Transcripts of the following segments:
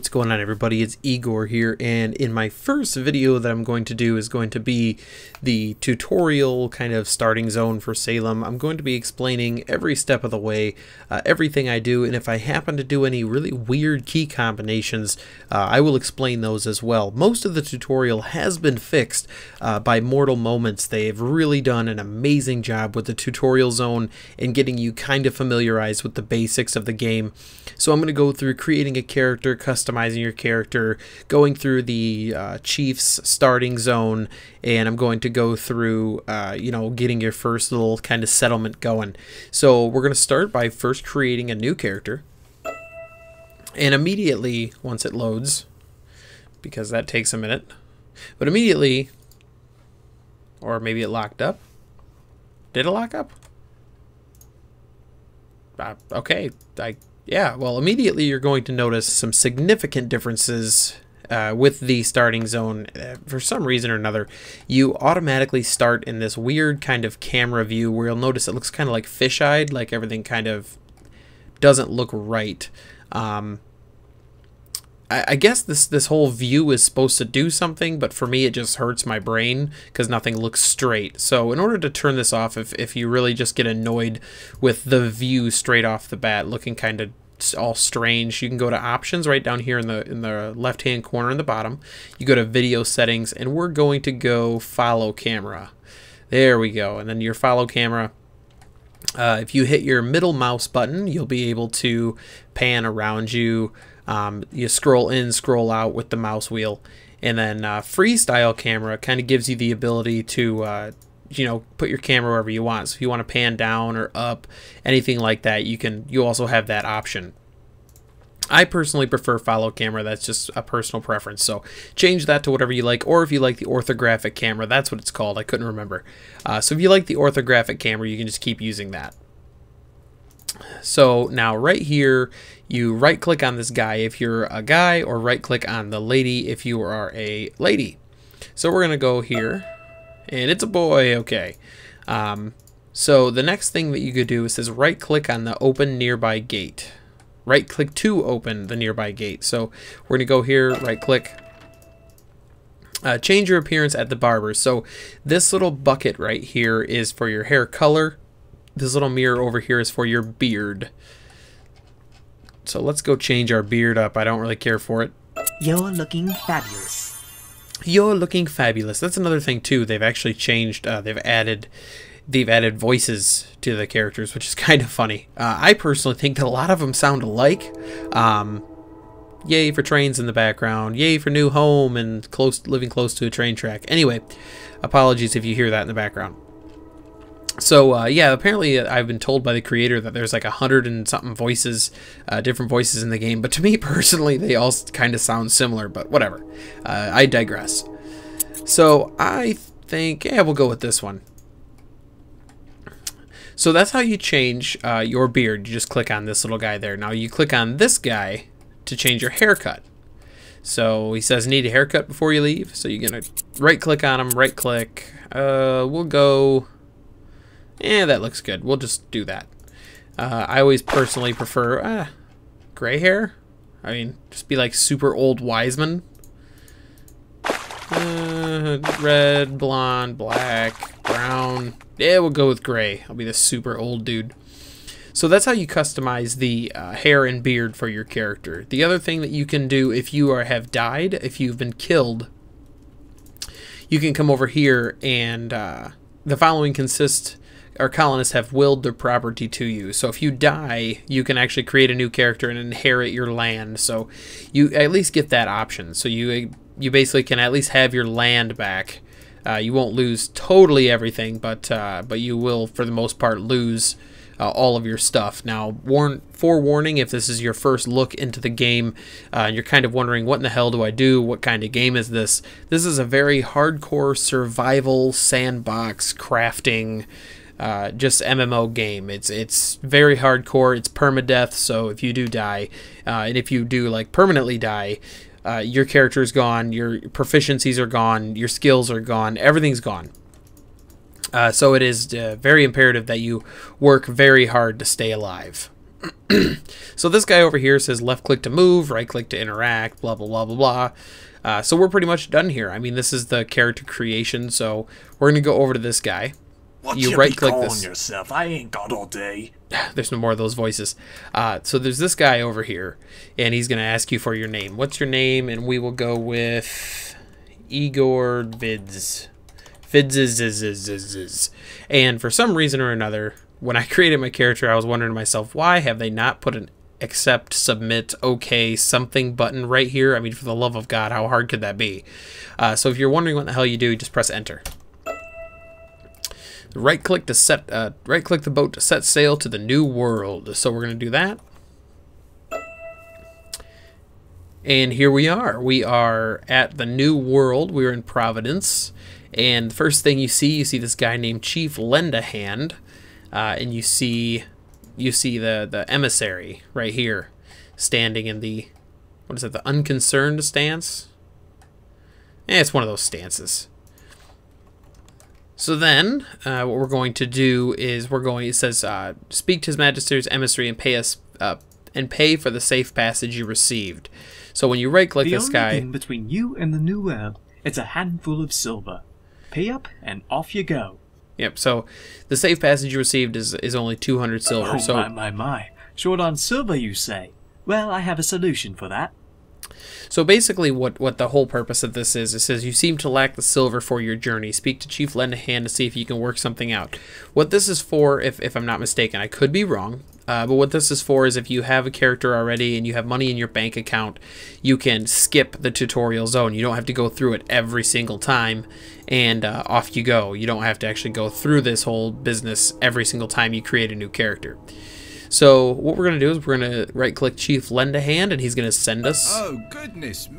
What's going on, everybody? It's Igor here, and in my first video that I'm going to do is going to be the tutorial kind of starting zone for Salem. I'm going to be explaining every step of the way, everything I do, and if I happen to do any really weird key combinations, I will explain those as well. Most of the tutorial has been fixed by Mortal Moments. They've really done an amazing job with the tutorial zone and getting you kind of familiarized with the basics of the game. So I'm going to go through creating a character, customizing your character, going through the Chief's starting zone, and I'm going to go through, getting your first little kind of settlement going. So we're going to start by first creating a new character, and immediately, once it loads, because that takes a minute, but immediately, or maybe it locked up. Did it lock up? Okay, yeah, well, immediately you're going to notice some significant differences with the starting zone. For some reason or another, you automatically start in this weird kind of camera view where you'll notice it looks kind of like fish-eyed, like everything kind of doesn't look right. I guess this whole view is supposed to do something, but for me it just hurts my brain because nothing looks straight. So in order to turn this off, if you really just get annoyed with the view straight off the bat looking kind of all strange, you can go to options right down here in the left hand corner in the bottom. You go to video settings, and we're going to go follow camera. There we go. And then your follow camera, if you hit your middle mouse button, you'll be able to pan around you. You scroll in, scroll out with the mouse wheel, and then freestyle camera kind of gives you the ability to put your camera wherever you want. So if you want to pan down or up, anything like that, you also have that option. I personally prefer follow camera. That's just a personal preference. So change that to whatever you like, or if you like the orthographic camera, that's what it's called. I couldn't remember. So if you like the orthographic camera, you can just keep using that. So now right here, you right click on this guy if you're a guy, or right click on the lady if you are a lady. So we're gonna go here, and it's a boy. Okay. So the next thing that you could do is says right click on the open nearby gate. Right click to open the nearby gate. So we're gonna go here, right click, change your appearance at the barber. So this little bucket right here is for your hair color. This little mirror over here is for your beard. So let's go change our beard up. I don't really care for it. You're looking fabulous. You're looking fabulous. That's another thing too. They've actually changed. They've added voices to the characters, which is kind of funny. I personally think that a lot of them sound alike. Yay for trains in the background. Yay for new home and living close to a train track. Anyway, apologies if you hear that in the background. So yeah, apparently I've been told by the creator that there's like 100 and something voices, different voices in the game. But to me personally, they all kind of sound similar. But whatever. I digress. So I think, yeah, we'll go with this one. So that's how you change your beard. You just click on this little guy there. Now you click on this guy to change your haircut. So he says need a haircut before you leave. So you're gonna right click on him, right click. We'll go. Yeah, that looks good. We'll just do that. I always personally prefer gray hair. I mean, just be like super old Wiseman. Red, blonde, black, brown. Yeah, we'll go with gray. I'll be the super old dude. So that's how you customize the hair and beard for your character. The other thing that you can do if you have died, if you've been killed, you can come over here and the following consists. Our colonists have willed their property to you. So if you die, you can actually create a new character and inherit your land. So you at least get that option. So you basically can at least have your land back. You won't lose totally everything, but you will, for the most part, lose all of your stuff. Now, forewarning, if this is your first look into the game, and you're kind of wondering, what in the hell do I do? What kind of game is this? This is a very hardcore survival sandbox crafting just MMO game. It's very hardcore. It's permadeath, so if you do die, and if you do like permanently die, your character's gone, your proficiencies are gone, your skills are gone, everything's gone. So it is very imperative that you work very hard to stay alive. So this guy over here says left click to move, right click to interact, blah, blah, blah, blah, blah. So we're pretty much done here. I mean, this is the character creation, so we're going to go over to this guy. What You you right be click calling this. yourself? I ain't got all day. There's no more of those voices. So there's this guy over here, and he's going to ask you for your name. What's your name? And we will go with Eegorevids. Vids. And for some reason or another, when I created my character, I was wondering to myself, why have they not put an accept, submit, okay, something button right here? I mean, for the love of God, how hard could that be? So if you're wondering what the hell you do, just press enter. Right click the boat to set sail to the new world. So we're going to do that. And here we are. We are at the new world. We're in Providence. And the first thing you see this guy named Chief Lend-A-Hand. And you see the emissary right here standing in the, what is it, the unconcerned stance? It's one of those stances. So then, what we're going to do is it says, speak to His Majesty's emissary and pay for the safe passage you received. So when you right-click this guy, the only thing between you and the new world, it's a handful of silver. Pay up and off you go. Yep. So the safe passage you received is only 200 silver. Oh so my! Short on silver, you say? Well, I have a solution for that. So basically what the whole purpose of this is, it says you seem to lack the silver for your journey. Speak to Chief Lend-A-Hand to see if you can work something out. What this is for, if I'm not mistaken, I could be wrong, but what this is for is if you have a character already and you have money in your bank account, you can skip the tutorial zone. You don't have to go through it every single time, and off you go. You don't have to actually go through this whole business every single time you create a new character. So what we're going to do is we're going to right-click Chief Lend-A-Hand, and he's going to send us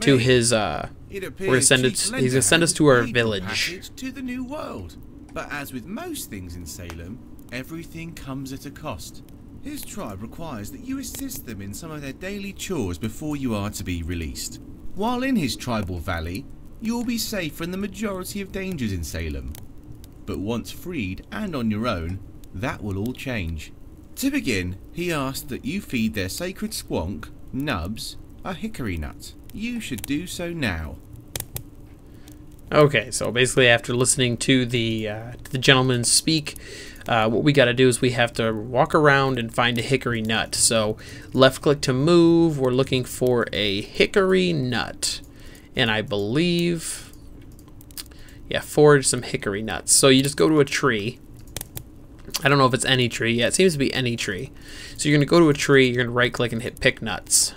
to his. He's going to send us to our village. To the new world. But as with most things in Salem, everything comes at a cost. His tribe requires that you assist them in some of their daily chores before you are to be released. While in his tribal valley, you will be safe from the majority of dangers in Salem. But once freed and on your own, that will all change. To begin, he asked that you feed their sacred squonk, Nubs, a hickory nut. You should do so now. Okay, so basically after listening to the gentleman speak, what we got to do is we have to walk around and find a hickory nut. So left click to move, we're looking for a hickory nut. And I believe, yeah, forage some hickory nuts. So you just go to a tree. I don't know if it's any tree. Yeah, it seems to be any tree. So you're going to go to a tree, you're going to right click and hit pick nuts.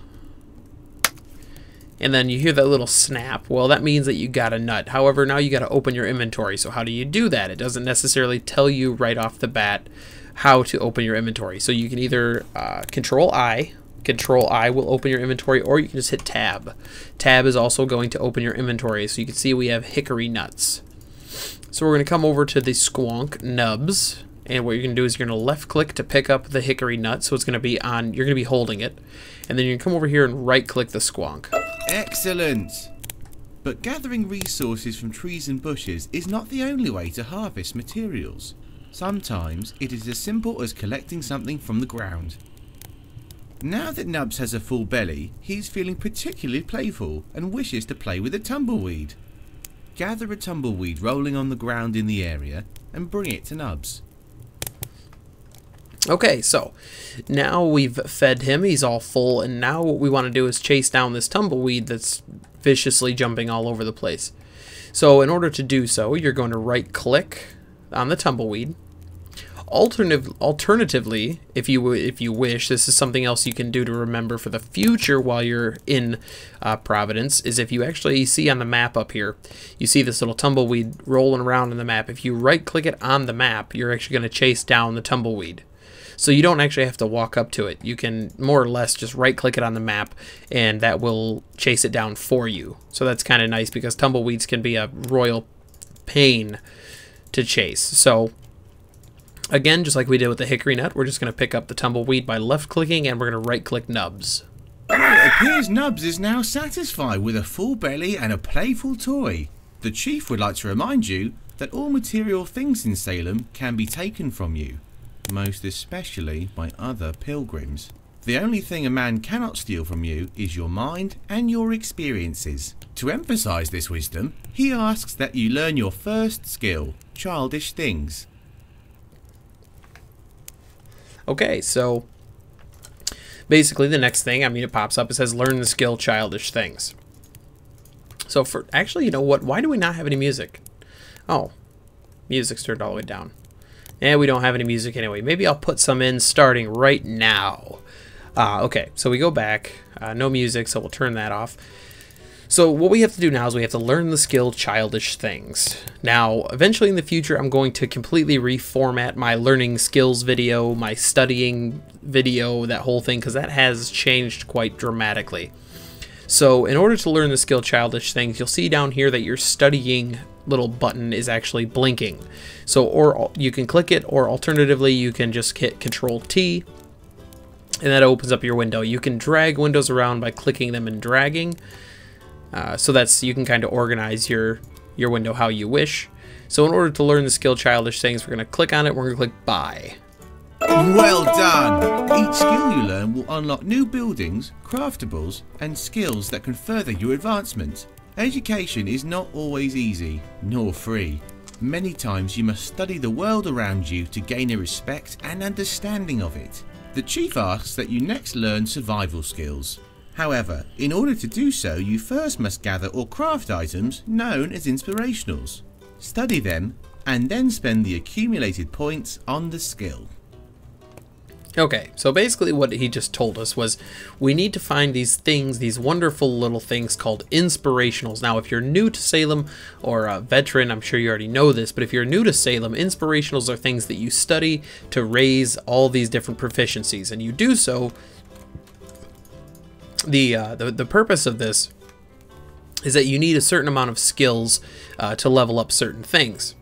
And then you hear that little snap. Well, that means that you got a nut. However, now you got to open your inventory. So how do you do that? It doesn't necessarily tell you right off the bat how to open your inventory. So you can either Control I will open your inventory, or you can just hit Tab. Tab is also going to open your inventory. So you can see we have hickory nuts. So we're going to come over to the squonk nubs. And what you're going to do is you're going to left click to pick up the hickory nut. So it's going to be on, you're going to be holding it. And then you're going to come over here and right click the squonk. Excellent! But gathering resources from trees and bushes is not the only way to harvest materials. Sometimes it is as simple as collecting something from the ground. Now that Nubs has a full belly, he's feeling particularly playful and wishes to play with a tumbleweed. Gather a tumbleweed rolling on the ground in the area and bring it to Nubs. Okay, so now we've fed him, he's all full, and now what we want to do is chase down this tumbleweed that's viciously jumping all over the place. So in order to do so, you're going to right click on the tumbleweed. Alternatively, if you wish, this is something else you can do to remember for the future while you're in Providence, is if you actually see on the map up here, you see this little tumbleweed rolling around on the map. If you right click it on the map, you're actually going to chase down the tumbleweed. So you don't actually have to walk up to it. You can more or less just right click it on the map and that will chase it down for you. So that's kind of nice because tumbleweeds can be a royal pain to chase. So again, just like we did with the hickory nut, we're just going to pick up the tumbleweed by left clicking and we're going to right click Nubs. It appears Nubs is now satisfied with a full belly and a playful toy. The chief would like to remind you that all material things in Salem can be taken from you. most especially by other pilgrims. The only thing a man cannot steal from you is your mind and your experiences. To emphasize this wisdom, he asks that you learn your first skill, childish things. Okay, so basically the next thing, it pops up, it says learn the skill childish things. So for, actually, you know what, why do we not have any music? Oh, music's turned all the way down. And we don't have any music anyway. Maybe I'll put some in starting right now. Okay, so we go back, no music, so we'll turn that off. So what we have to do now is we have to learn the skill childish things. Now, eventually in the future, I'm going to completely reformat my learning skills video, my studying video, that whole thing, because that has changed quite dramatically. So in order to learn the skill childish things, you'll see down here that your studying little button is actually blinking. So, or you can click it, or alternatively, you can just hit Control T, and that opens up your window. You can drag windows around by clicking them and dragging. So you can kind of organize your window how you wish. So in order to learn the skill childish things, we're going to click on it. We're going to click buy. Well done! Each skill you learn will unlock new buildings, craftables, and skills that can further your advancement. Education is not always easy, nor free. Many times you must study the world around you to gain a respect and understanding of it. The chief asks that you next learn survival skills. However, in order to do so, you first must gather or craft items known as inspirationals. Study them, and then spend the accumulated points on the skill. Okay, so basically what he just told us was we need to find these things, these wonderful little things called inspirationals. Now, if you're new to Salem or a veteran, I'm sure you already know this, but if you're new to Salem, inspirationals are things that you study to raise all these different proficiencies, and you do so. The purpose of this is that you need a certain amount of skills to level up certain things.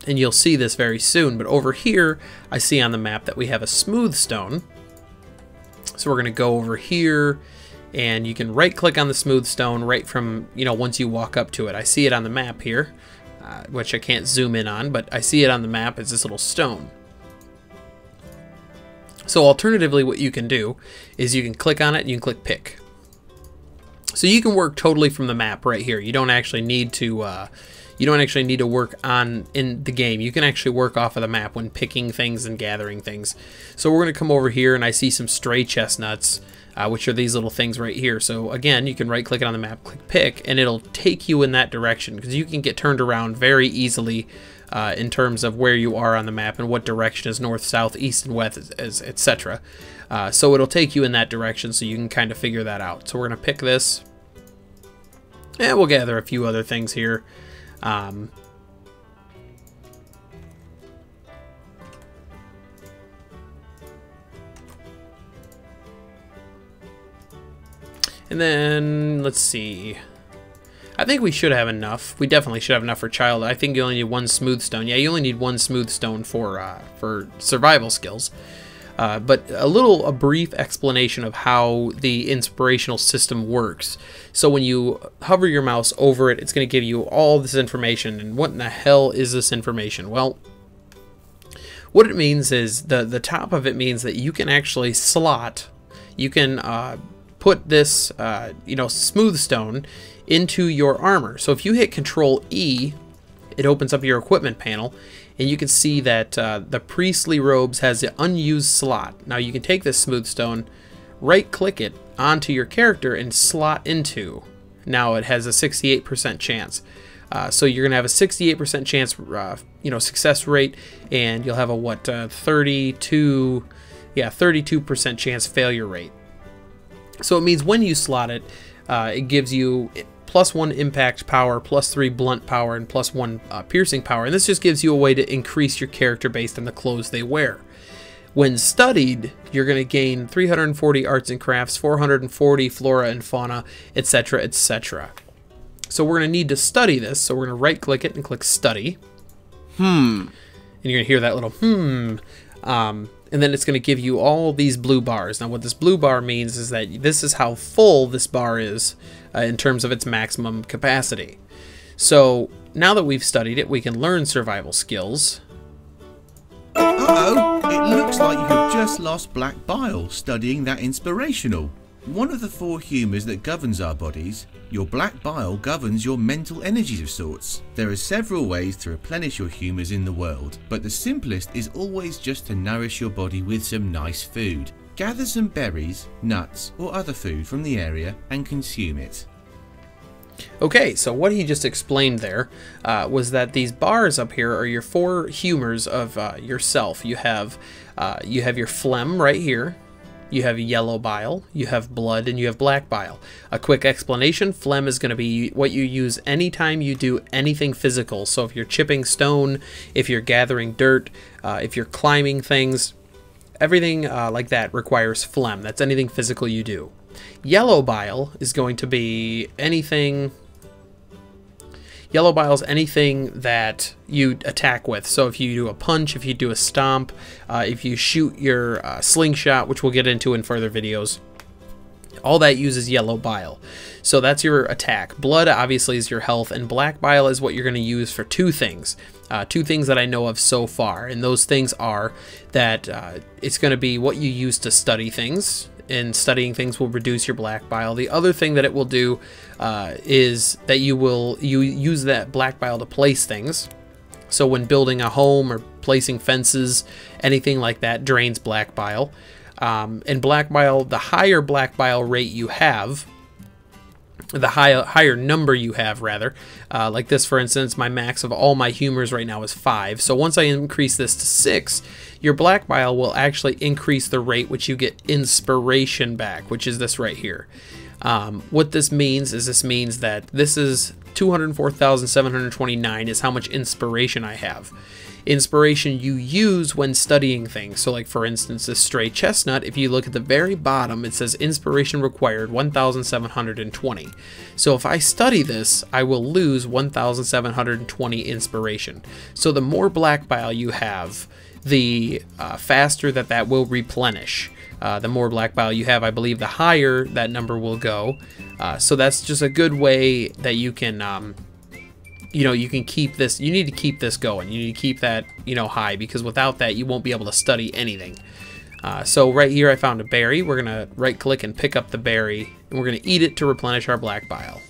And you'll see this very soon, but over here I see on the map that we have a smooth stone. So we're going to go over here, and you can right click on the smooth stone right from, once you walk up to it. I see it on the map here, which I can't zoom in on, but I see it on the map as this little stone. So alternatively, what you can do is you can click on it and you can click pick. So you can work totally from the map right here. You don't actually need to work in the game. You can actually work off of the map when picking things and gathering things. So we're going to come over here, and I see some stray chestnuts, which are these little things right here. So again, you can right click it on the map, click pick, and it'll take you in that direction, because you can get turned around very easily in terms of where you are on the map and what direction is north, south, east, and west, etc. So it'll take you in that direction, so you can kind of figure that out. So we're going to pick this, and we'll gather a few other things here. And then, let's see. I think we should have enough. We definitely should have enough for child. I think you only need one smooth stone. Yeah, you only need one smooth stone for survival skills. But a brief explanation of how the inspirational system works. So when you hover your mouse over it, it's going to give you all this information. And what in the hell is this information? Well, what it means is the top of it means that you can actually slot. You can put this smooth stone into your armor. So if you hit Control E, it opens up your equipment panel. And you can see that the priestly robes has an unused slot. Now you can take this smooth stone, right click it onto your character and slot into. Now it has a 68% chance. So you're gonna have a 68% chance, success rate, and you'll have a 32% chance failure rate. So it means when you slot it, it gives you +1 impact power, +3 blunt power, and +1 piercing power. And this just gives you a way to increase your character based on the clothes they wear. When studied, you're going to gain 340 arts and crafts, 440 flora and fauna, etc., etc. So we're going to need to study this. So we're going to right click it and click study. And you're going to hear that little and then it's going to give you all these blue bars. Now what this blue bar means is that this is how full this bar is in terms of its maximum capacity. So now that we've studied it, we can learn survival skills. Uh-oh, it looks first lost black bile studying that inspirational. One of the 4 humours that governs our bodies, your black bile governs your mental energies of sorts. There are several ways to replenish your humours in the world, but the simplest is always just to nourish your body with some nice food. Gather some berries, nuts or other food from the area and consume it. Okay, so what he just explained there was that these bars up here are your 4 humors of yourself. You have your phlegm right here. You have yellow bile, you have blood, and you have black bile. A quick explanation, phlegm is going to be what you use anytime you do anything physical. So if you're chipping stone, if you're gathering dirt, if you're climbing things, everything like that requires phlegm. That's anything physical you do. Yellow bile is going to be anything... Yellow bile is anything that you attack with. So if you do a punch, if you do a stomp, if you shoot your slingshot, which we'll get into in further videos, all that uses yellow bile. So that's your attack. Blood obviously is your health, and black bile is what you're going to use for 2 things. 2 things that I know of so far, and those things are that it's going to be what you use to study things, and studying things will reduce your black bile. The other thing that it will do is that you use that black bile to place things. So when building a home or placing fences, anything like that drains black bile. And black bile, the higher black bile rate you have, the higher number you have rather, like this for instance, my max of all my humors right now is 5. So once I increase this to 6, your black bile will actually increase the rate which you get inspiration back, which is this right here. What this means is that this is 204,729 is how much inspiration I have. Inspiration you use when studying things. So like for instance, this stray chestnut, if you look at the very bottom, it says inspiration required 1,720. So if I study this, I will lose 1,720 inspiration. So the more black bile you have, the faster that will replenish. The more black bile you have, I believe the higher that number will go. So that's just a good way that you can you can keep this. You need to keep this going. You need to keep that, high, because without that, you won't be able to study anything. So right here, I found a berry. We're going to right click and pick up the berry, and we're going to eat it to replenish our black bile.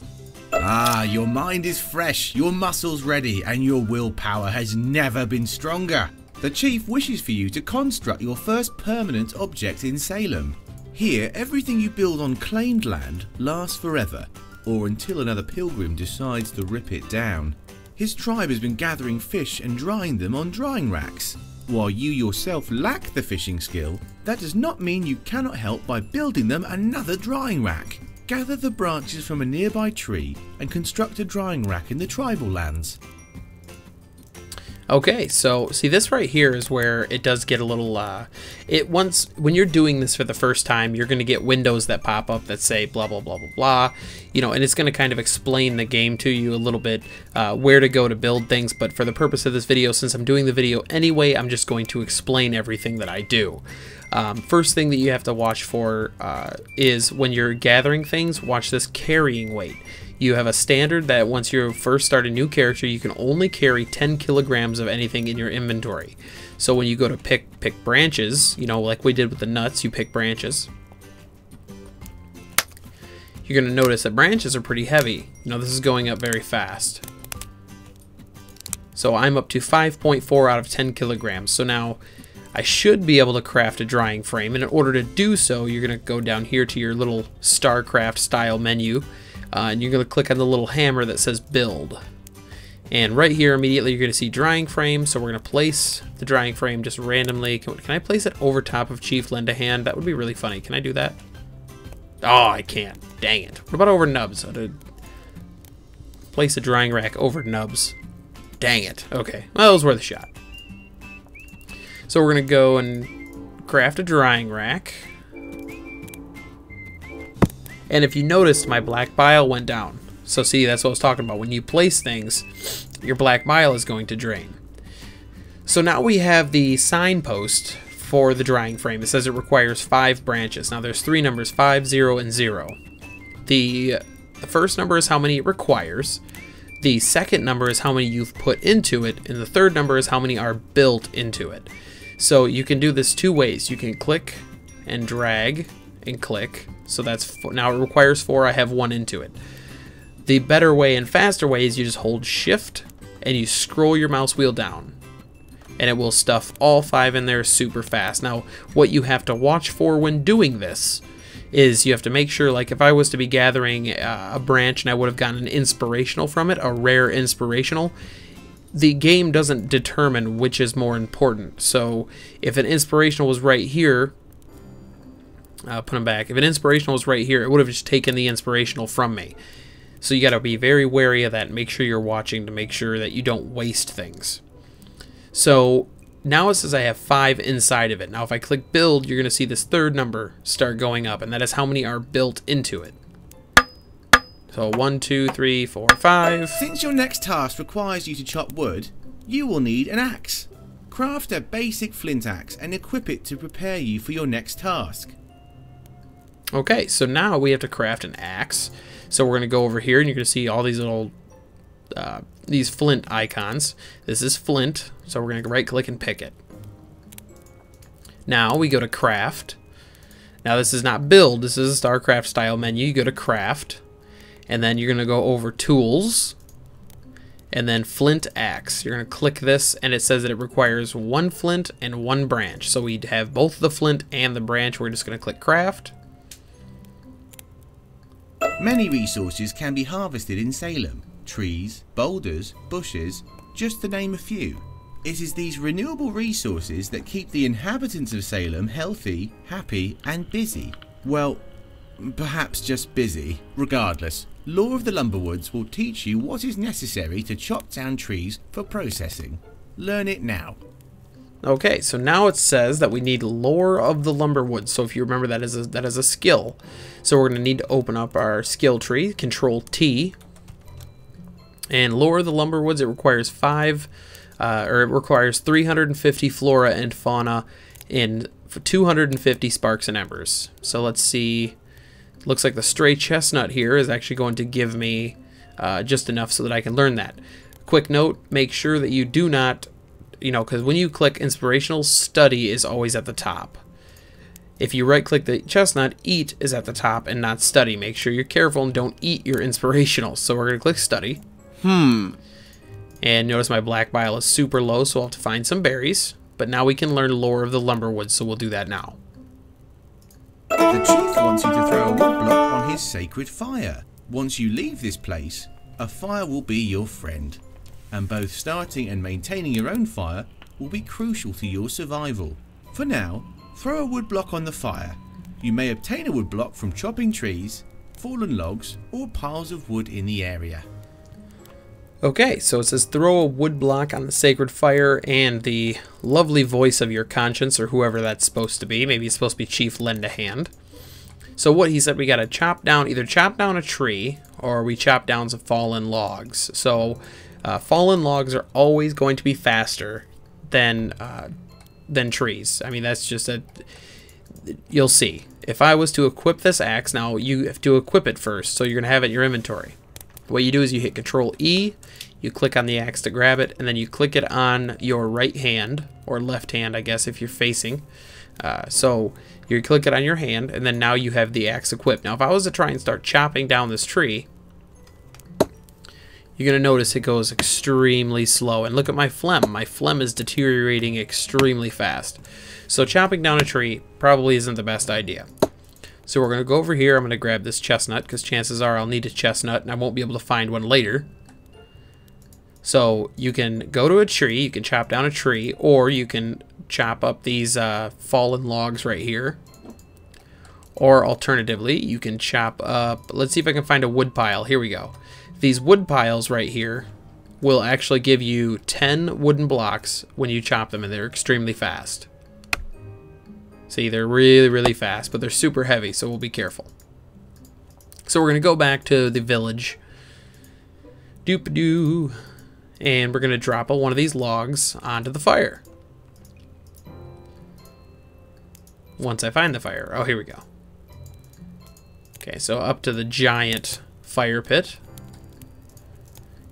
Ah, your mind is fresh, your muscles ready, and your willpower has never been stronger. The Chief wishes for you to construct your first permanent object in Salem. Here, everything you build on claimed land lasts forever, or until another pilgrim decides to rip it down. His tribe has been gathering fish and drying them on drying racks. While you yourself lack the fishing skill, that does not mean you cannot help by building them another drying rack. Gather the branches from a nearby tree and construct a drying rack in the tribal lands. Okay, so see, this right here is where it does get a little, when you're doing this for the first time, you're going to get windows that pop up that say blah, blah, blah, blah, blah, and it's going to kind of explain the game to you a little bit, where to go to build things. But for the purpose of this video, since I'm doing the video anyway, I'm just going to explain everything that I do. First thing that you have to watch for is when you're gathering things, watch this carrying weight. You have a standard that once you first start a new character, you can only carry 10 kilograms of anything in your inventory. So when you go to pick branches, like we did with the nuts, you pick branches. You're going to notice that branches are pretty heavy. This is going up very fast. So I'm up to 5.4 out of 10 kilograms. So now I should be able to craft a drying frame. And in order to do so, you're going to go down here to your little StarCraft style menu. And you're going to click on the little hammer that says build. And right here immediately you're going to see drying frame. So we're going to place the drying frame just randomly. Can I place it over top of Chief Lend-A-Hand? That would be really funny. Can I do that? Oh, I can't. Dang it. What about over Nubs? Place a drying rack over Nubs. Dang it. Okay. Well, it was worth a shot. So we're going to go and craft a drying rack. And if you noticed, my black bile went down. So see, that's what I was talking about. When you place things, your black bile is going to drain. So now we have the signpost for the drying frame. It says it requires 5 branches. Now there's 3 numbers, 5, 0, and 0. The first number is how many it requires. The second number is how many you've put into it. And the third number is how many are built into it. So you can do this two ways. You can click and drag and click. So that's now it requires 4. I have 1 into it. The better way and faster way is you just hold shift and you scroll your mouse wheel down. And it will stuff all 5 in there super fast. Now, what you have to watch for when doing this is you have to make sure, like if I was to be gathering a branch and I would have gotten an inspirational from it, a rare inspirational, the game doesn't determine which is more important. So if an inspirational was right here, put them back. If an inspirational was right here, it would have just taken the inspirational from me. So you got to be very wary of that and make sure you're watching to make sure that you don't waste things. So now it says I have 5 inside of it. Now if I click build, you're going to see this 3rd number start going up, and that is how many are built into it. So 1, 2, 3, 4, 5. Since your next task requires you to chop wood, you will need an axe. Craft a basic flint axe and equip it to prepare you for your next task. Okay, so now we have to craft an axe. So we're going to go over here and you're going to see all these little these flint icons. This is flint, so we're going to right click and pick it. Now we go to craft. Now this is not build, this is a StarCraft style menu. You go to craft, and then you're going to go over tools, and then flint axe. You're going to click this, and it says that it requires 1 flint and 1 branch. So we have both the flint and the branch. We're just going to click craft. Many resources can be harvested in Salem. Trees, boulders, bushes, just to name a few. It is these renewable resources that keep the inhabitants of Salem healthy, happy and busy. Well, perhaps just busy. Regardless, Lore of the Lumberwoods will teach you what is necessary to chop down trees for processing. Learn it now. Okay, so now it says that we need Lore of the Lumberwoods. So if you remember, that is a skill. So we're going to need to open up our skill tree, Control T. And Lore of the Lumberwoods, it requires 350 flora and fauna and 250 sparks and embers. So let's see. Looks like the stray chestnut here is actually going to give me just enough so that I can learn that. Quick note, make sure that you do not, because when you click inspirational, study is always at the top. If you right click the chestnut, eat is at the top and not study. Make sure you're careful and don't eat your inspirational. So we're going to click study. And notice my black bile is super low, so I'll have to find some berries. But now we can learn Lore of the Lumberwoods, so we'll do that now. The chief wants you to throw a wood block on his sacred fire. Once you leave this place, a fire will be your friend. And both starting and maintaining your own fire will be crucial to your survival. For now, throw a wood block on the fire. You may obtain a wood block from chopping trees, fallen logs, or piles of wood in the area. Okay, so it says throw a wood block on the sacred fire, and the lovely voice of your conscience, or whoever that's supposed to be, maybe it's supposed to be Chief Lend a Hand. So what he said, we got to either chop down a tree, or we chop down some fallen logs. So fallen logs are always going to be faster than trees. I mean, that's just you'll see. If I was to equip this axe, now you have to equip it first, so you're going to have it in your inventory. What you do is you hit Control E, you click on the axe to grab it, and then you click it on your right hand, or left hand, I guess, if you're facing. So you click it on your hand, and then now you have the axe equipped. Now, if I was to try and start chopping down this tree, you're going to notice it goes extremely slow. And look at my phlegm. My phlegm is deteriorating extremely fast. So chopping down a tree probably isn't the best idea. So we're going to go over here. I'm going to grab this chestnut because chances are I'll need a chestnut and I won't be able to find one later. So you can go to a tree, you can chop down a tree, or you can chop up these fallen logs right here. Or alternatively, you can chop up, let's see if I can find a wood pile. Here we go. These wood piles right here will actually give you 10 wooden blocks when you chop them, and they're extremely fast. See, they're really, really fast, but they're super heavy, so we'll be careful. So we're going to go back to the village. Doop-a-doo. And we're going to drop one of these logs onto the fire. Once I find the fire. Oh, here we go. Okay, so up to the giant fire pit.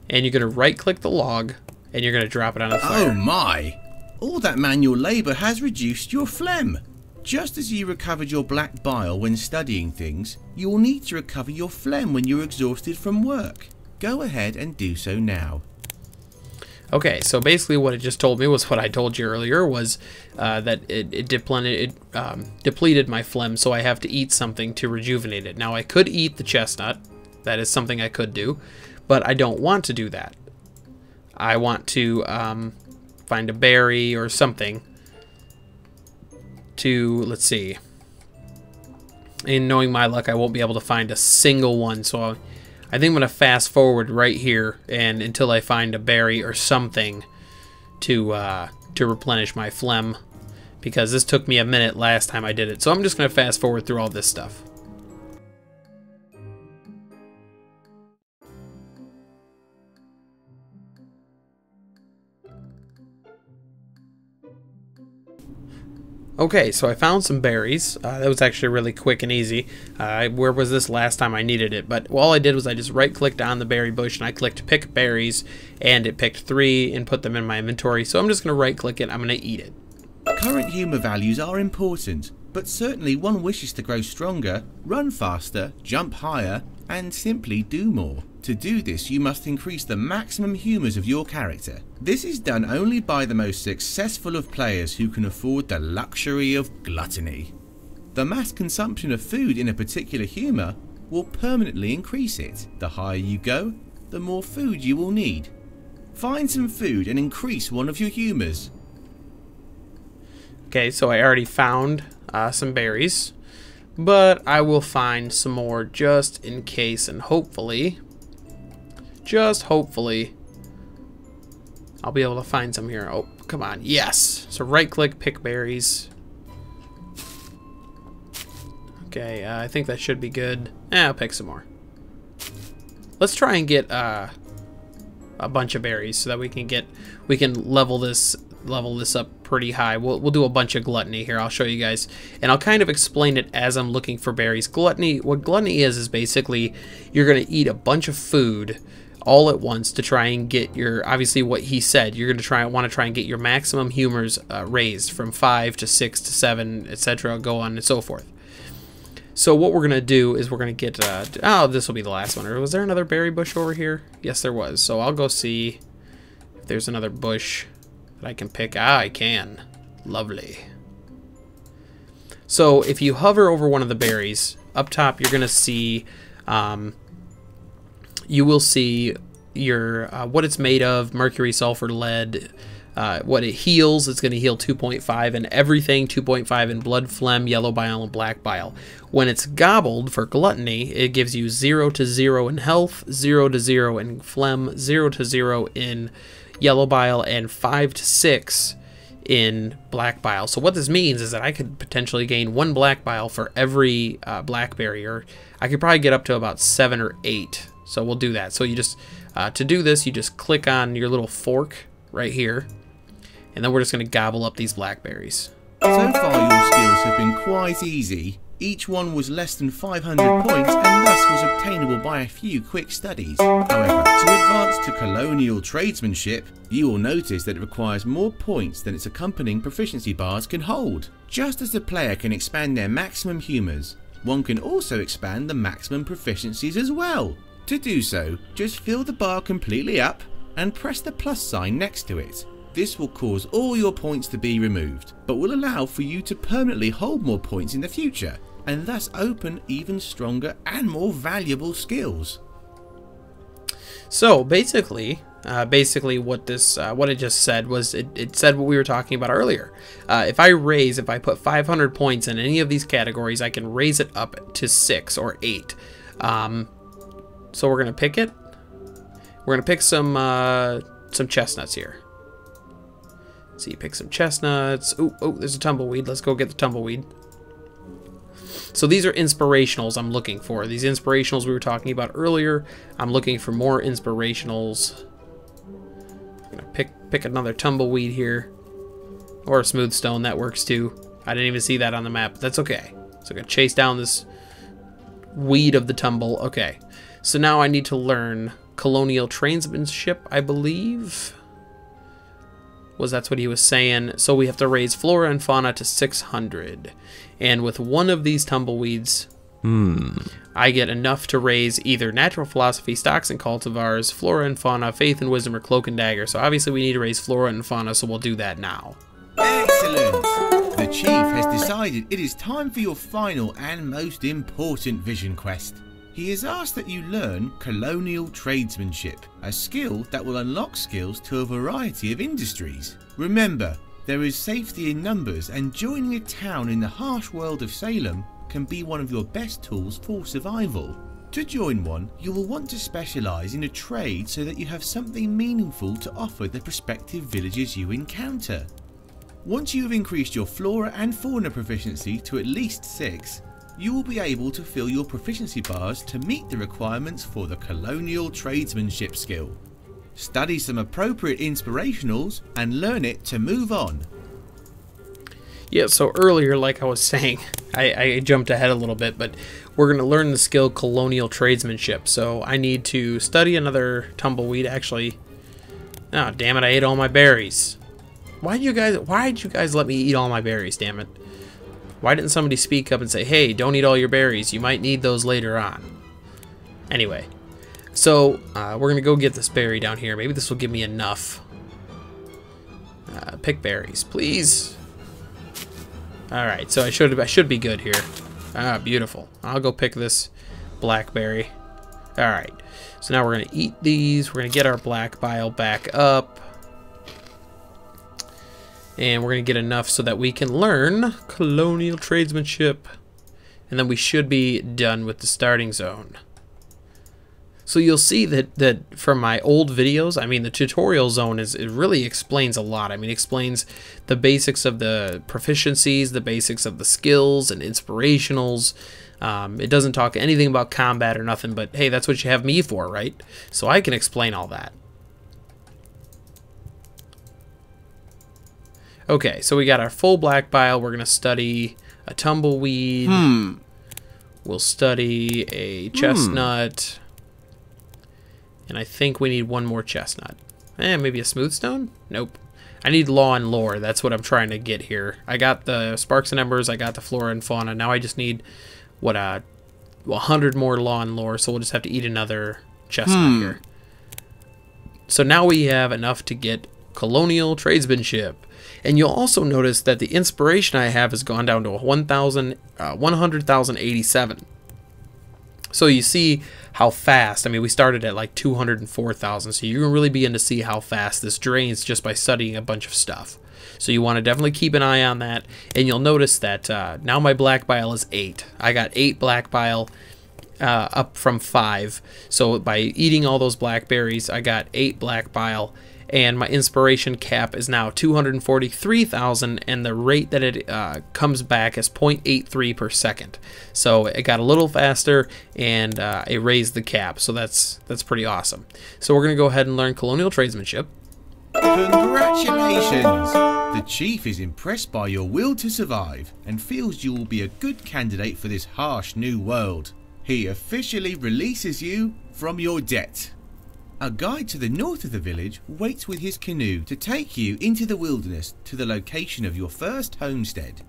And you're going to right-click the log, and you're going to drop it on the fire. Oh my! All that manual labour has reduced your phlegm. Just as you recovered your black bile when studying things, you will need to recover your phlegm when you're exhausted from work. Go ahead and do so now. Okay, so basically what it just told me was what I told you earlier, was that it depleted my phlegm, so I have to eat something to rejuvenate it. Now, I could eat the chestnut. That is something I could do, but I don't want to do that. I want to find a berry or something to, let's see. And knowing my luck, I won't be able to find a single one, so I think I'm going to fast forward right here and until I find a berry or something to replenish my phlegm, because this took me a minute last time I did it. So I'm just going to fast forward through all this stuff. Okay, so I found some berries. That was actually really quick and easy. Where was this last time I needed it? But all I did was I just right-clicked on the berry bush and I clicked pick berries, and it picked 3 and put them in my inventory. So I'm just going to right-click it. I'm going to eat it. Current humour values are important, but certainly one wishes to grow stronger, run faster, jump higher, and simply do more. To do this, you must increase the maximum humours of your character. This is done only by the most successful of players who can afford the luxury of gluttony. The mass consumption of food in a particular humour will permanently increase it. The higher you go, the more food you will need. Find some food and increase one of your humours. Okay, so I already found some berries, but I will find some more just in case, and hopefully, just hopefully, I'll be able to find some here. Oh, come on. Yes. So right-click, pick berries. Okay, I think that should be good. I'll pick some more. Let's try and get a bunch of berries so that we can level this up pretty high. We'll do a bunch of gluttony here. I'll show you guys, and I'll kind of explain it as I'm looking for berries. Gluttony, what gluttony is basically you're going to eat a bunch of food all at once to try and get your, obviously what he said, you're going to want to try and get your maximum humors raised from 5 to 6 to 7, etc., go on and so forth. So what we're going to do is we're going to get, oh, this will be the last one. Or was there another berry bush over here? Yes, there was. So I'll go see if there's another bush that I can pick. Ah, I can. Lovely. So if you hover over one of the berries, up top you're going to see, you will see your what it's made of, mercury, sulfur, lead, what it heals. It's going to heal 2.5 and everything, 2.5 in blood, phlegm, yellow bile, and black bile. When it's gobbled for gluttony, it gives you 0 to 0 in health, 0 to 0 in phlegm, 0 to 0 in yellow bile, and 5 to 6 in black bile. So what this means is that I could potentially gain 1 black bile for every blackberry, or I could probably get up to about 7 or 8. So we'll do that. So you just, to do this, you just click on your little fork right here, and then we're just going to gobble up these blackberries. So far your skills have been quite easy. Each one was less than 500 points and thus was obtainable by a few quick studies. However, to advance to colonial tradesmanship, you will notice that it requires more points than its accompanying proficiency bars can hold. Just as the player can expand their maximum humours, one can also expand the maximum proficiencies as well. To do so, just fill the bar completely up and press the plus sign next to it. This will cause all your points to be removed, but will allow for you to permanently hold more points in the future, and thus open even stronger and more valuable skills. So basically what it just said was it said what we were talking about earlier. If I put 500 points in any of these categories, I can raise it up to 6 or 8. So we're gonna pick it. We're gonna pick some chestnuts here. So you pick some chestnuts. Oh, there's a tumbleweed. Let's go get the tumbleweed. So these are inspirationals I'm looking for. These inspirationals we were talking about earlier. I'm looking for more inspirationals. I'm gonna pick another tumbleweed here, or a smooth stone. That works too. I didn't even see that on the map. But that's okay. So I'm gonna chase down this weed of the tumble. Okay. So now I need to learn colonial tradesmanship, I believe. that's what he was saying. So we have to raise flora and fauna to 600. And with one of these tumbleweeds, I get enough to raise either natural philosophy, stocks and cultivars, flora and fauna, faith and wisdom, or cloak and dagger. So obviously we need to raise flora and fauna, so we'll do that now. Excellent! The Chief has decided it is time for your final and most important vision quest. He has asked that you learn colonial tradesmanship, a skill that will unlock skills to a variety of industries. Remember, there is safety in numbers, and joining a town in the harsh world of Salem can be one of your best tools for survival. To join one, you will want to specialise in a trade so that you have something meaningful to offer the prospective villages you encounter. Once you have increased your flora and fauna proficiency to at least 6, you will be able to fill your proficiency bars to meet the requirements for the colonial tradesmanship skill. Study some appropriate inspirationals and learn it to move on. Yeah, so earlier, like I was saying, I jumped ahead a little bit, but we're going to learn the skill colonial tradesmanship. So I need to study another tumbleweed, actually. Oh, damn it, I ate all my berries. Why'd you guys let me eat all my berries, damn it? Why didn't somebody speak up and say, hey, don't eat all your berries, you might need those later on. Anyway, so we're going to go get this berry down here. Maybe this will give me enough. Pick berries, please. Alright, so I should be good here. Ah, beautiful. I'll go pick this blackberry. Alright, so now we're going to eat these. We're going to get our black bile back up. And we're going to get enough so that we can learn colonial tradesmanship. And then we should be done with the starting zone. So you'll see that from my old videos, I mean, the tutorial zone it really explains a lot. I mean, it explains the basics of the proficiencies, the basics of the skills and inspirationals. It doesn't talk anything about combat or nothing, but hey, that's what you have me for, right? So I can explain all that. Okay, so we got our full black bile. We're going to study a tumbleweed. We'll study a chestnut. And I think we need one more chestnut. Maybe a smooth stone? Nope. I need law and lore. That's what I'm trying to get here. I got the sparks and embers. I got the flora and fauna. Now I just need, 100 more law and lore. So we'll just have to eat another chestnut here. So now we have enough to get colonial tradesmanship. And you'll also notice that the inspiration I have has gone down to 100,087. So you see how fast, I mean, we started at like 204,000, so you can really begin to see how fast this drains just by studying a bunch of stuff. So you want to definitely keep an eye on that, and you'll notice that now my black bile is 8. I got 8 black bile up from 5. So by eating all those blackberries, I got 8 black bile, and my inspiration cap is now 243,000, and the rate that it comes back is 0.83 per second. So it got a little faster, and it raised the cap, so that's pretty awesome. So we're going to go ahead and learn colonial tradesmanship. Congratulations! The Chief is impressed by your will to survive and feels you will be a good candidate for this harsh new world. He officially releases you from your debt. A guide to the north of the village waits with his canoe to take you into the wilderness to the location of your first homestead.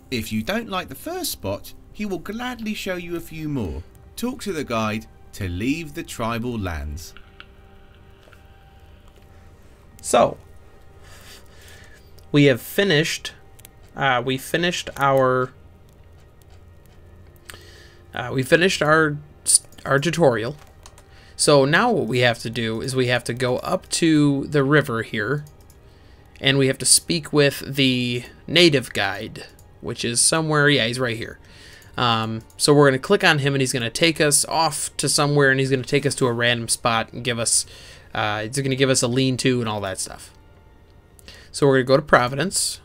If you don't like the first spot, he will gladly show you a few more. Talk to the guide to leave the tribal lands. So, we have finished. We finished our tutorial. So now what we have to do is we have to go up to the river here, and we have to speak with the native guide, which is somewhere. Yeah, he's right here. So we're going to click on him, and he's going to take us off to somewhere, and he's going to take us to a random spot and give us. He's going to give us a lean-to and all that stuff. So we're going to go to Providence.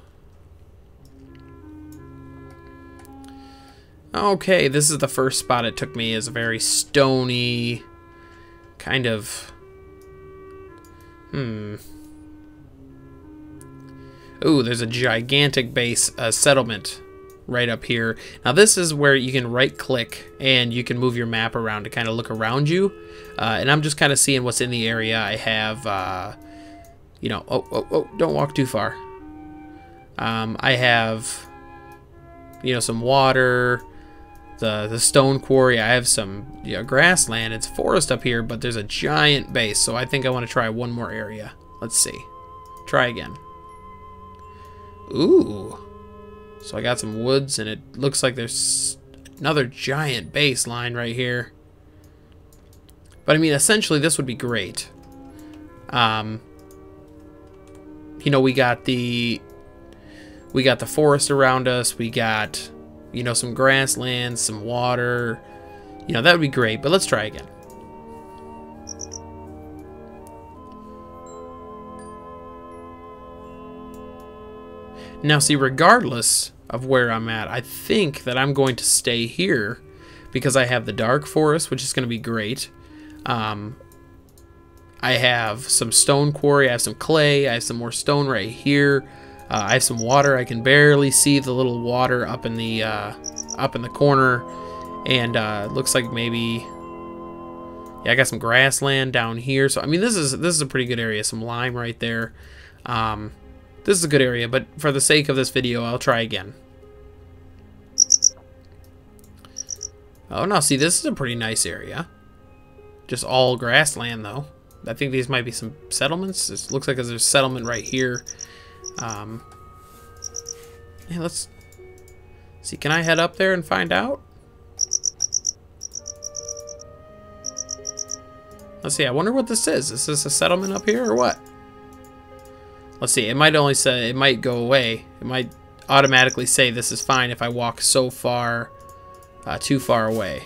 Okay, this is the first spot it took me. Is a very stony kind of. Ooh, there's a gigantic base settlement right up here. Now this is where you can right click and you can move your map around to kind of look around you. And I'm just kind of seeing what's in the area. I have you know, oh, don't walk too far. I have, you know, some water, the stone quarry. I have some, you know, grassland. It's forest up here, but there's a giant base, so I think I want to try one more area. Let's see. Try again. Ooh. So I got some woods, and it looks like there's another giant base line right here. But I mean, essentially, this would be great. You know, we got the forest around us. We got, you know, some grasslands, some water. You know, that would be great. But let's try again. Now, see, regardless of where I'm at, I think that I'm going to stay here because I have the dark forest, which is going to be great. I have some stone quarry, I have some clay, I have some more stone right here. I have some water. I can barely see the little water up in the corner, and looks like maybe, yeah, I got some grassland down here. So I mean, this is a pretty good area. Some lime right there. This is a good area, but for the sake of this video, I'll try again. Oh, no, see, this is a pretty nice area. Just all grassland, though. I think these might be some settlements. It looks like there's a settlement right here. Yeah, let's see. Can I head up there and find out? Let's see. I wonder what this is. Is this a settlement up here or what? Let's see. It might only say, it might go away. It might automatically say this is fine if I walk so far, too far away.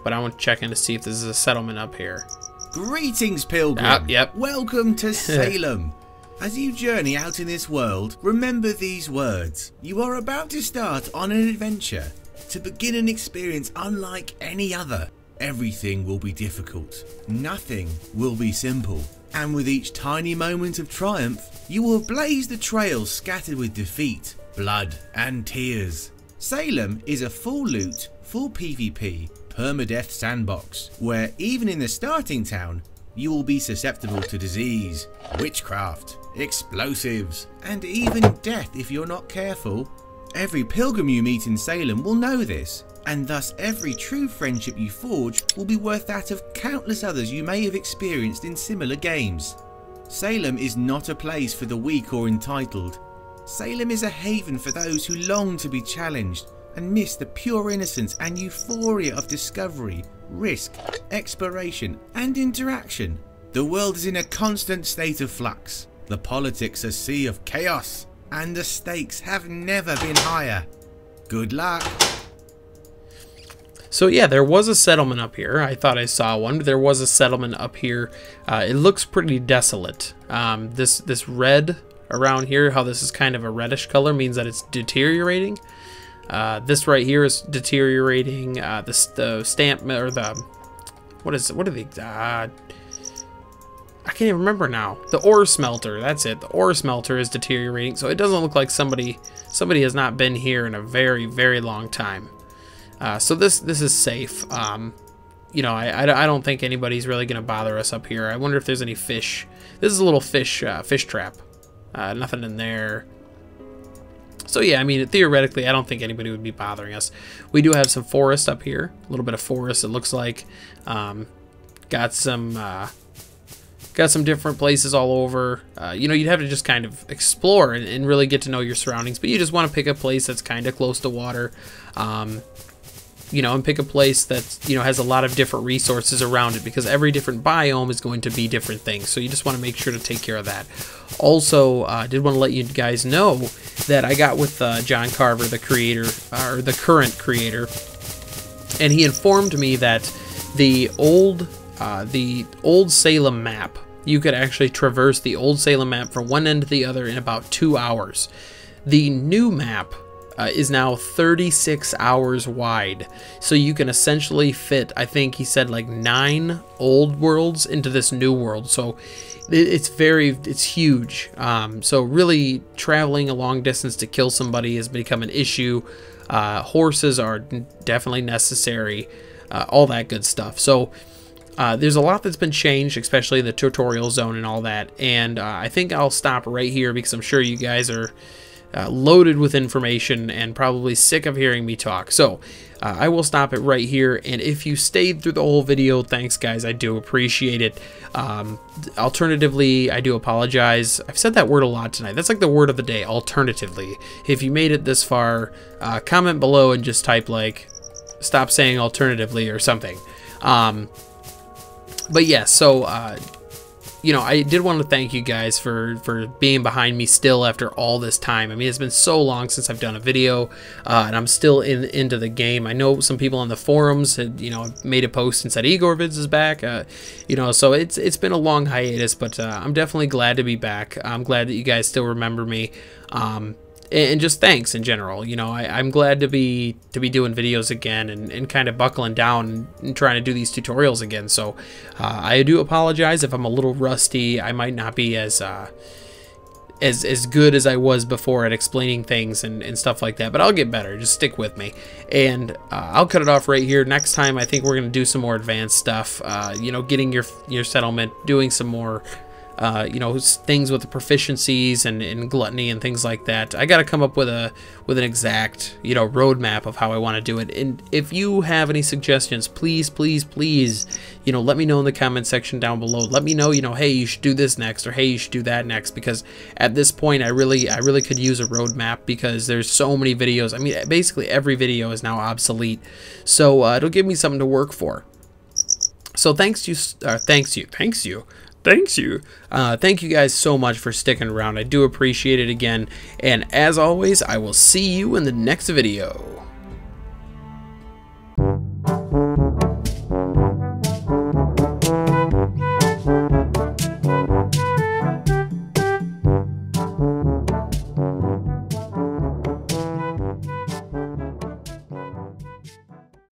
But I want to check in to see if this is a settlement up here. Greetings, pilgrim. Yep. Welcome to Salem. As you journey out in this world, remember these words. You are about to start on an adventure, to begin an experience unlike any other. Everything will be difficult. Nothing will be simple. And with each tiny moment of triumph, you will blaze the trails scattered with defeat, blood and tears. Salem is a full loot, full PvP, permadeath sandbox, where even in the starting town, you will be susceptible to disease, witchcraft, explosives, and even death if you're not careful. Every pilgrim you meet in Salem will know this, and thus every true friendship you forge will be worth that of countless others you may have experienced in similar games. Salem is not a place for the weak or entitled. Salem is a haven for those who long to be challenged and miss the pure innocence and euphoria of discovery, risk, exploration, and interaction. The world is in a constant state of flux. The politics a sea of chaos, and the stakes have never been higher. Good luck. So yeah, there was a settlement up here. I thought I saw one. There was a settlement up here. It looks pretty desolate. This red around here, how this is kind of a reddish color, means that it's deteriorating. This right here is deteriorating. The stamp, or the, what are they? I can't even remember now. The ore smelter, that's it. The ore smelter is deteriorating, so it doesn't look like somebody has not been here in a very, very long time. So this is safe. You know, I don't think anybody's really gonna bother us up here. I wonder if there's any fish. This is a little fish trap. Nothing in there. So yeah, I mean, theoretically, I don't think anybody would be bothering us. We do have some forest up here. A little bit of forest, it looks like. Got some different places all over. You know, you'd have to just kind of explore and really get to know your surroundings. But you just want to pick a place that's kind of close to water. You know, and pick a place that, you know, has a lot of different resources around it, because every different biome is going to be different things. So you just want to make sure to take care of that. Also, did want to let you guys know that I got with John Carver, the creator, or the current creator, and he informed me that the old Salem map, you could actually traverse the old Salem map from one end to the other in about 2 hours. The new map is now 36 hours wide, so you can essentially fit, I think he said, like 9 old worlds into this new world. So it's huge. So really traveling a long distance to kill somebody has become an issue. Horses are definitely necessary, all that good stuff. So there's a lot that's been changed, especially the tutorial zone and all that, and I think I'll stop right here because I'm sure you guys are loaded with information and probably sick of hearing me talk. So I will stop it right here, and if you stayed through the whole video, thanks guys, I do appreciate it. Alternatively, I do apologize. I've said that word a lot tonight. That's like the word of the day, alternatively. If you made it this far, comment below and just type like stop saying alternatively or something. But yeah, so you know, I did want to thank you guys for being behind me still after all this time. I mean, it's been so long since I've done a video, and I'm still into the game. I know some people on the forums had, you know, made a post and said Eegorevids is back, you know, so it's been a long hiatus, but I'm definitely glad to be back. I'm glad that you guys still remember me. And just thanks in general. You know, I'm glad to be doing videos again and kind of buckling down and trying to do these tutorials again. So I do apologize if I'm a little rusty. I might not be as good as I was before at explaining things and stuff like that, but I'll get better. Just stick with me, and I'll cut it off right here. Next time I think we're gonna do some more advanced stuff, you know, getting your settlement, doing some more you know, things with the proficiencies and gluttony and things like that. I got to come up with an exact, you know, roadmap of how I want to do it. And if you have any suggestions, please, you know, let me know in the comment section down below. Let me know, you know, hey, you should do this next, or hey, you should do that next, because at this point I really could use a roadmap, because there's so many videos. I mean, basically every video is now obsolete, so it'll give me something to work for. So thank you guys so much for sticking around. I do appreciate it again, and as always, I will see you in the next video.